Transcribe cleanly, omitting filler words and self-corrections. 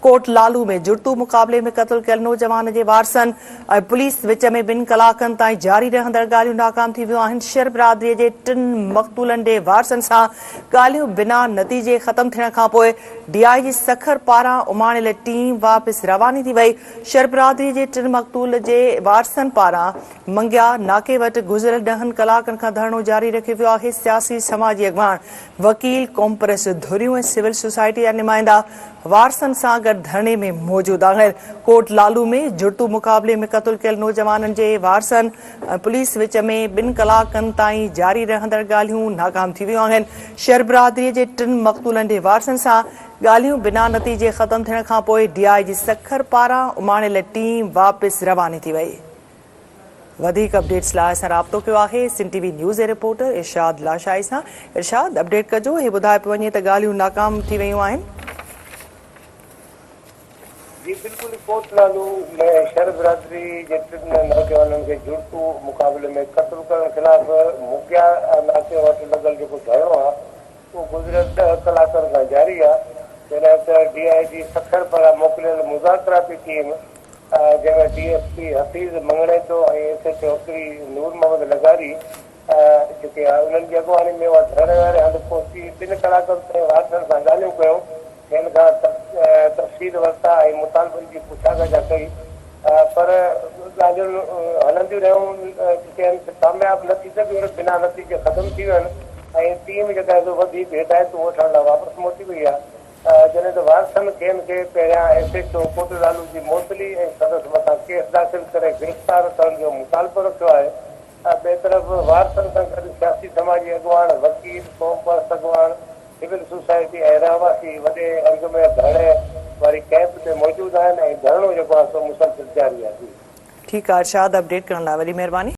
कोट लालू में जुड़तू मुक़ाबले में क़त्ल कयल नौजवान जे वारसन पुलिस विच में 2 कलाकनि ताईं जारी रहंदड़ ॻाल्हियूं नाकाम थी वियूं आहिनि। शर बिरादरीअ जे 3 मक़तूलनि जे वारसनि सां ॻाल्हियूं बिना नतीजे ख़त्म थियण खां पोइ DIG सखर पारां उमाणियल टीम वापसि रवानी थी वई। शर बिरादरीअ जे 3 मक़तूल जे वारसनि पारां मंगिया नाके वटि गुज़िरियल 10 कलाकनि खां धरणो जारी रखियो वियो आहे। सियासी समाजी अॻवान, वकील, कॉम्प्रेस धुरियूं ऐं सिविल सोसाइटी जा नुमाइंदा वारसनि सां गॾु धरणे में मौजूद आहिनि। कोट लालू में जुड़तू मुक़ाबले में क़त्ल कयल नौजवाननि जे वारसनि पुलिस विच में 2 कलाकनि ताईं जारी रहंदड़ ॻाल्हियूं नाकाम थी वियूं आहिनि। शर बिरादरीअ जे 3 मक़तूलनि जे वारसनि सां ॻाल्हियूं बिना नतीजे ख़त्म थियण खां पोइ DIG सखर पारां उमाणियल टीम वापसि रवानी थी वई। वधीक अपडेट्स लाइ असां राब्तो कयो आहे सिन TV न्यूज़ जे रिपोर्टर इरशाद लाशाई सां। इरशाद, अपडेट कजो। हे ॿुधाए पियो वञे त ॻाल्हियूं नाकाम थी वियूं आहिनि। जी बिल्कुल, कोट लालू में शर बिरादरी के 3 नौजवानों के जुड़तू मुकाबले में कत्ल करण खिलाफ मुखिया नाके वटि लगल जो धरणो आहे वो गुज़िरियल 10 कलाकनि खां जारी आहे। जॾहिं DIG सखर पारां मोकिलियल मुज़ाकराती टीम जंहिंमें DSP हफ़ीज़ मंगणेतो ऐं SHO नूर मोहम्मद लगारी जेके आहे उन्हनि जी अॻुवानी में उहा धरणे वारे हंधि पहुची 2 कलाकनि ताईं वारसनि सां ॻाल्हियूं कयूं। हिन खां तफ़सील वरिता ऐं मुतालबनि जी पुछागछ कई, पर ॻाल्हियूं हलंदियूं रहियूं, कामयाब न थी सघियूं, बिना नतीजे ख़त्म थी वियूं आहिनि ऐं टीम जेका आहे वधीक हिदायतूं वठण लाइ वापसि मोटी वई आहे। जॾहिं त वारसनि खे पहिरियां SHO कोट लालू जी मोतली ऐं सदस्य मथां केस दाख़िल करे गिरफ़्तार करण जो मुतालबो रखियो आहे। ॿिए तरफ़ वारसनि सां गॾु सियासी समाजी अॻुवान, वकील, कॉम्प्रेस अॻुवान, सिविल सोसाइटी ऐं रहवासी वॾे अंग में धरणे वारी कैंप ते मौजूद आहिनि ऐं धरणो जेको आहे सो मुसलसिल जारी आहे। ठीकु आहे इरशाद, अपडेट करण लाइ वॾी महिरबानी।